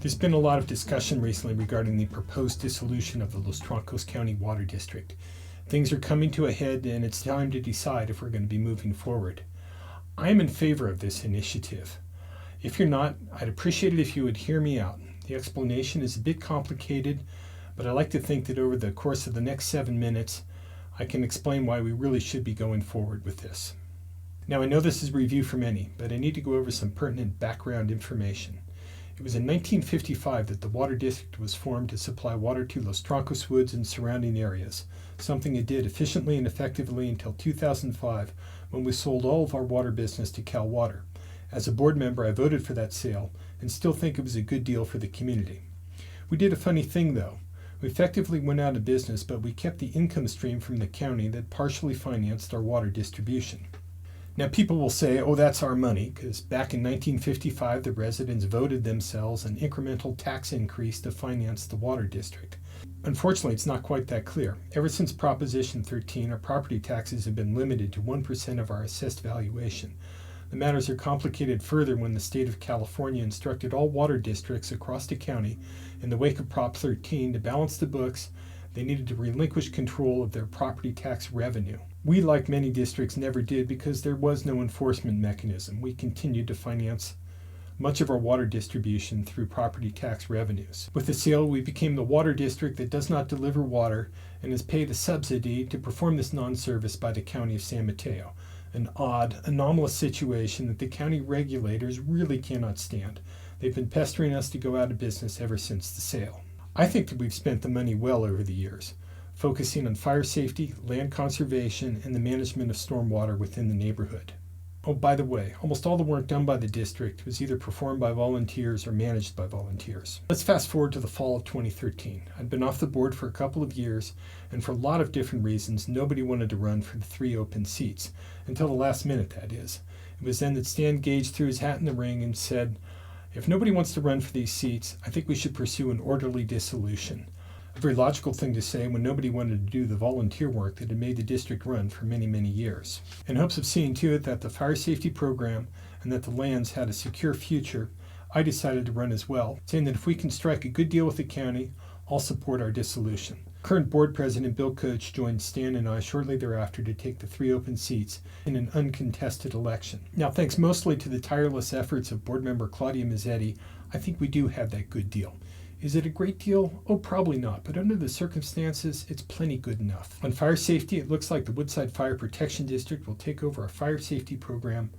There's been a lot of discussion recently regarding the proposed dissolution of the Los Trancos County Water District. Things are coming to a head, and it's time to decide if we're going to be moving forward. I am in favor of this initiative. If you're not, I'd appreciate it if you would hear me out. The explanation is a bit complicated, but I like to think that over the course of the next 7 minutes, I can explain why we really should be going forward with this. Now, I know this is review for many, but I need to go over some pertinent background information. It was in 1955 that the Water District was formed to supply water to Los Trancos Woods and surrounding areas, something it did efficiently and effectively until 2005, when we sold all of our water business to Cal Water. As a board member, I voted for that sale and still think it was a good deal for the community. We did a funny thing, though. We effectively went out of business, but we kept the income stream from the county that partially financed our water distribution. Now, people will say, oh, that's our money, because back in 1955, the residents voted themselves an incremental tax increase to finance the water district. Unfortunately, it's not quite that clear. Ever since Proposition 13, our property taxes have been limited to 1% of our assessed valuation. The matters are complicated further when the state of California instructed all water districts across the county, in the wake of Prop 13, to balance the books. They needed to relinquish control of their property tax revenue. We, like many districts, never did because there was no enforcement mechanism. We continued to finance much of our water distribution through property tax revenues. With the sale, we became the water district that does not deliver water and is paid a subsidy to perform this non-service by the County of San Mateo. An odd, anomalous situation that the county regulators really cannot stand. They've been pestering us to go out of business ever since the sale. I think that we've spent the money well over the years, focusing on fire safety, land conservation, and the management of stormwater within the neighborhood. Oh, by the way, almost all the work done by the district was either performed by volunteers or managed by volunteers. Let's fast forward to the fall of 2013. I'd been off the board for a couple of years, and for a lot of different reasons, nobody wanted to run for the 3 open seats, until the last minute, that is. It was then that Stan Gage threw his hat in the ring and said, if nobody wants to run for these seats, I think we should pursue an orderly dissolution. A very logical thing to say when nobody wanted to do the volunteer work that had made the district run for many, many years. In hopes of seeing to it that the fire safety program and that the lands had a secure future, I decided to run as well, saying that if we can strike a good deal with the county, I'll support our dissolution. Current board president Bill Coach joined Stan and I shortly thereafter to take the 3 open seats in an uncontested election. Now, thanks mostly to the tireless efforts of board member Claudia Mazzetti, I think we do have that good deal. Is it a great deal? Oh, probably not, but under the circumstances, it's plenty good enough. On fire safety, it looks like the Woodside Fire Protection District will take over our fire safety program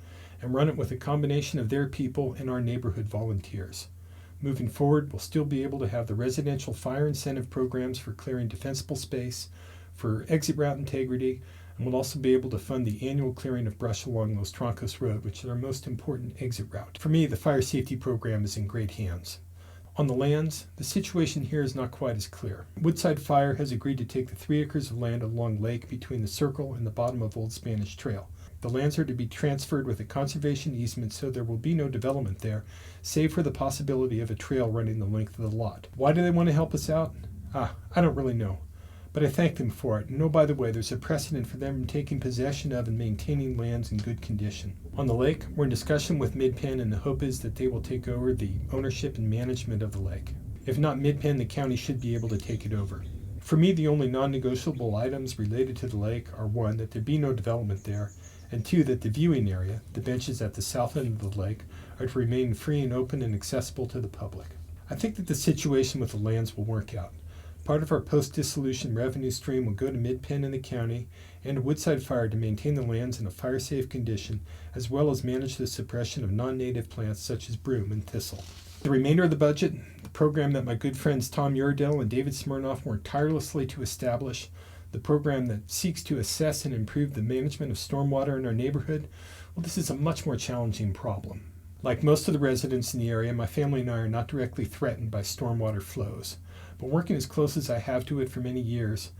and run it with a combination of their people and our neighborhood volunteers. Moving forward, we'll still be able to have the residential fire incentive programs for clearing defensible space, for exit route integrity, and we'll also be able to fund the annual clearing of brush along Los Trancos Road, which is our most important exit route. For me, the fire safety program is in great hands. On the lands, the situation here is not quite as clear. Woodside Fire has agreed to take the 3 acres of land along lake between the circle and the bottom of Old Spanish Trail. The lands are to be transferred with a conservation easement, so there will be no development there, save for the possibility of a trail running the length of the lot. Why do they want to help us out? I don't really know. But I thank them for it. And oh, by the way, there's a precedent for them taking possession of and maintaining lands in good condition. On the lake, we're in discussion with Mid-Penn, and the hope is that they will take over the ownership and management of the lake. If not Mid-Penn, the county should be able to take it over. For me, the only non-negotiable items related to the lake are 1, that there be no development there, and 2, that the viewing area, the benches at the south end of the lake, are to remain free and open and accessible to the public. I think that the situation with the lands will work out. Part of our post-dissolution revenue stream will go to Mid-Penn and the county and to Woodside Fire to maintain the lands in a fire-safe condition, as well as manage the suppression of non-native plants such as broom and thistle. The remainder of the budget, the program that my good friends Tom Uredale and David Smirnoff worked tirelessly to establish, the program that seeks to assess and improve the management of stormwater in our neighborhood, well, this is a much more challenging problem. Like most of the residents in the area, my family and I are not directly threatened by stormwater flows. But working as close as I have to it for many years,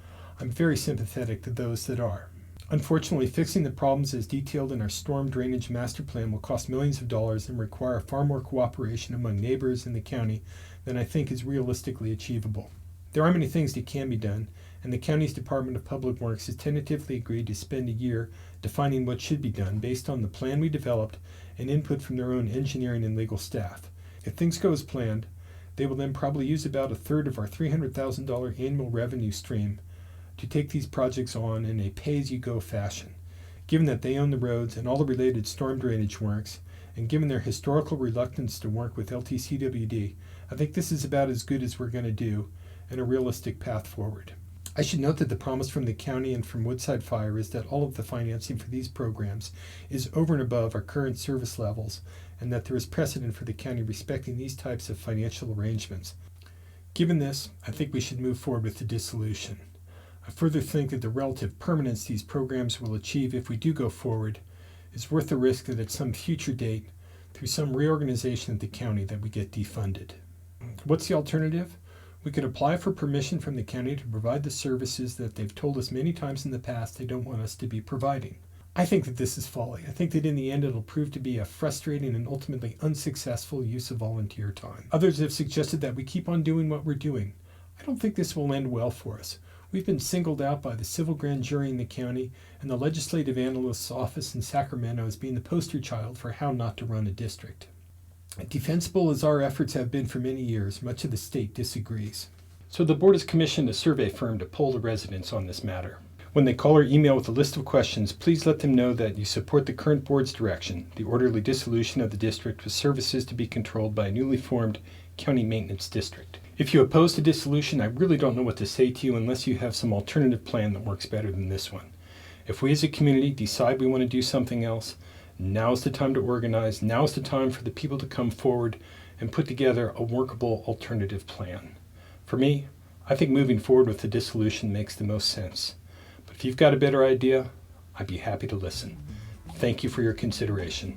I'm very sympathetic to those that are. Unfortunately, fixing the problems as detailed in our storm drainage master plan will cost millions of dollars and require far more cooperation among neighbors in the county than I think is realistically achievable. There are many things that can be done, and the county's Department of Public Works has tentatively agreed to spend a year defining what should be done based on the plan we developed and input from their own engineering and legal staff. If things go as planned, They will then probably use about a third of our $300,000 annual revenue stream to take these projects on in a pay-as-you-go fashion. Given that they own the roads and all the related storm drainage works, and given their historical reluctance to work with LTCWD, I think this is about as good as we're going to do and a realistic path forward. I should note that the promise from the county and from Woodside Fire is that all of the financing for these programs is over and above our current service levels, and that there is precedent for the county respecting these types of financial arrangements. Given this, I think we should move forward with the dissolution. I further think that the relative permanence these programs will achieve if we do go forward is worth the risk that at some future date, through some reorganization of the county, that we get defunded. What's the alternative? We could apply for permission from the county to provide the services that they've told us many times in the past they don't want us to be providing. I think that this is folly. I think that in the end it'll prove to be a frustrating and ultimately unsuccessful use of volunteer time. Others have suggested that we keep on doing what we're doing. I don't think this will end well for us. We've been singled out by the civil grand jury in the county and the legislative analyst's office in Sacramento as being the poster child for how not to run a district. Defensible as our efforts have been for many years, much of the state disagrees. So the board has commissioned a survey firm to poll the residents on this matter. When they call or email with a list of questions, please let them know that you support the current board's direction, the orderly dissolution of the district with services to be controlled by a newly formed county maintenance district. If you oppose the dissolution, I really don't know what to say to you unless you have some alternative plan that works better than this one. If we as a community decide we want to do something else, now's the time to organize. Now's the time for the people to come forward and put together a workable alternative plan. For me, I think moving forward with the dissolution makes the most sense. But if you've got a better idea, I'd be happy to listen. Thank you for your consideration.